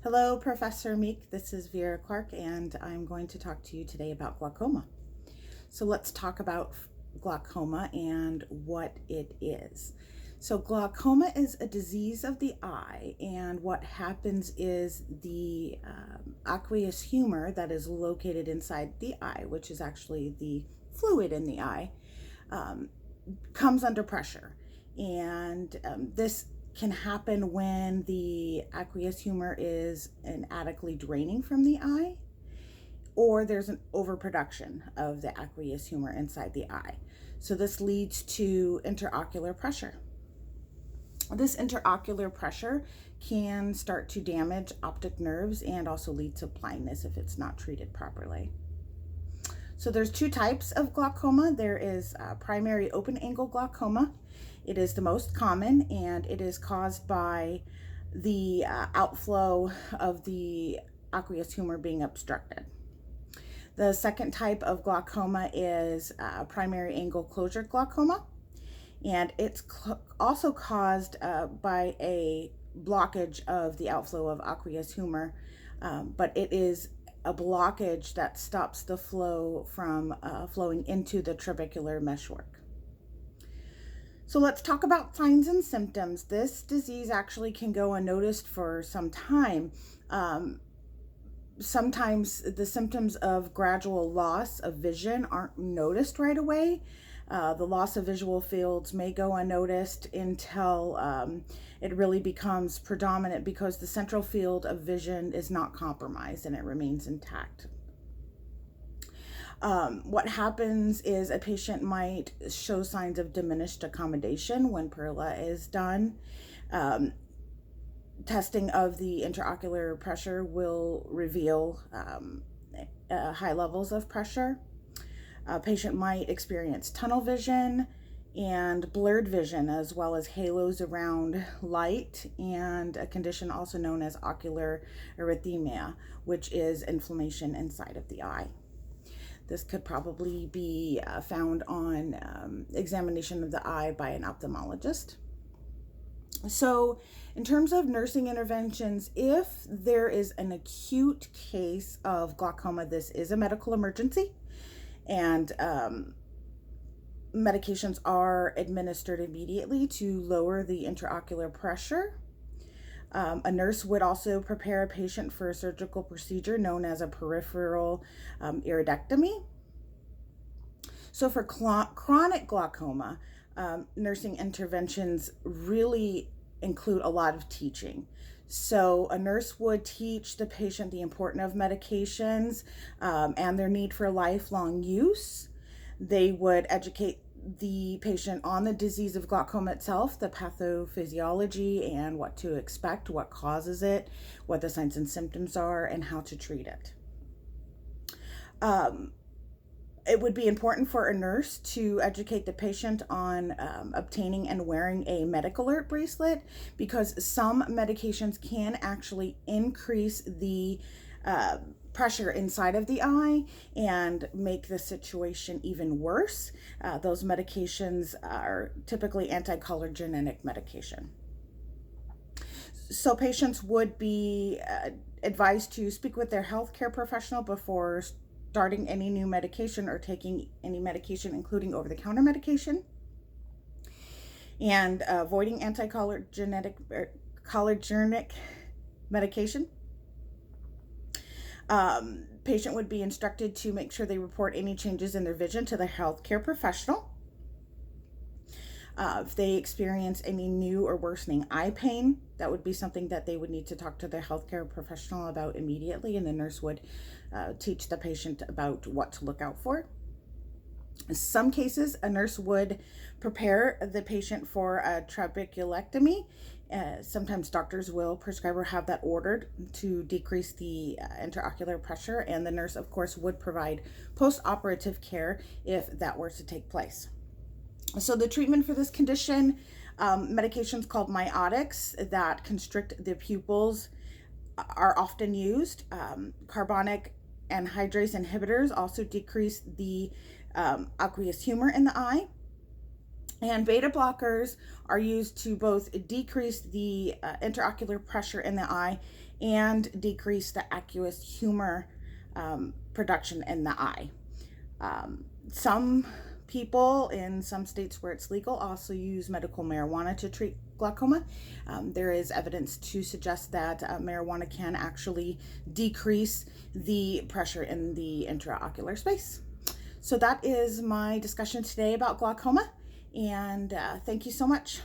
Hello, Professor Meek. This is Vera Clark, and I'm going to talk to you today about glaucoma. So let's talk about glaucoma and what it is. So glaucoma is a disease of the eye, and what happens is the aqueous humor that is located inside the eye, which is actually the fluid in the eye, comes under pressure. And this can happen when the aqueous humor is inadequately draining from the eye, or there's an overproduction of the aqueous humor inside the eye. So this leads to interocular pressure. This interocular pressure can start to damage optic nerves and also lead to blindness if it's not treated properly. So there's two types of glaucoma. There is primary open angle glaucoma. It is the most common, and it is caused by the outflow of the aqueous humor being obstructed. The second type of glaucoma is primary angle closure glaucoma, and it's also caused by a blockage of the outflow of aqueous humor, but it is a blockage that stops the flow from flowing into the trabecular meshwork. So let's talk about signs and symptoms. This disease actually can go unnoticed for some time. Sometimes the symptoms of gradual loss of vision aren't noticed right away. The loss of visual fields may go unnoticed until it really becomes predominant because the central field of vision is not compromised and it remains intact. What happens is a patient might show signs of diminished accommodation when PERLA is done. Testing of the intraocular pressure will reveal high levels of pressure. A patient might experience tunnel vision and blurred vision, as well as halos around light, and a condition also known as ocular erythema, which is inflammation inside of the eye. This could probably be found on examination of the eye by an ophthalmologist. So in terms of nursing interventions, if there is an acute case of glaucoma, this is a medical emergency, and medications are administered immediately to lower the intraocular pressure. A nurse would also prepare a patient for a surgical procedure known as a peripheral iridectomy. So for chronic glaucoma, nursing interventions really include a lot of teaching. So a nurse would teach the patient the importance of medications and their need for lifelong use. They would educate the patient on the disease of glaucoma itself, the pathophysiology, and what to expect, what causes it, what the signs and symptoms are, and how to treat it. It would be important for a nurse to educate the patient on obtaining and wearing a medical alert bracelet, because some medications can actually increase the pressure inside of the eye and make the situation even worse. Those medications are typically anti-cholinergic medication. So patients would be advised to speak with their healthcare professional before starting any new medication or taking any medication, including over-the-counter medication, and avoiding anti-cholinergic medication. Patient would be instructed to make sure they report any changes in their vision to the healthcare professional. If they experience any new or worsening eye pain, that would be something that they would need to talk to their healthcare professional about immediately, and the nurse would teach the patient about what to look out for. In some cases, a nurse would prepare the patient for a trabeculectomy. Sometimes doctors will prescribe or have that ordered to decrease the intraocular pressure, and the nurse, of course, would provide post-operative care if that were to take place. So the treatment for this condition, medications called miotics that constrict the pupils are often used. Carbonic anhydrase inhibitors also decrease the aqueous humor in the eye. And beta blockers are used to both decrease the intraocular pressure in the eye and decrease the aqueous humor production in the eye. Some people in some states where it's legal also use medical marijuana to treat glaucoma. There is evidence to suggest that marijuana can actually decrease the pressure in the intraocular space. So that is my discussion today about glaucoma, and thank you so much.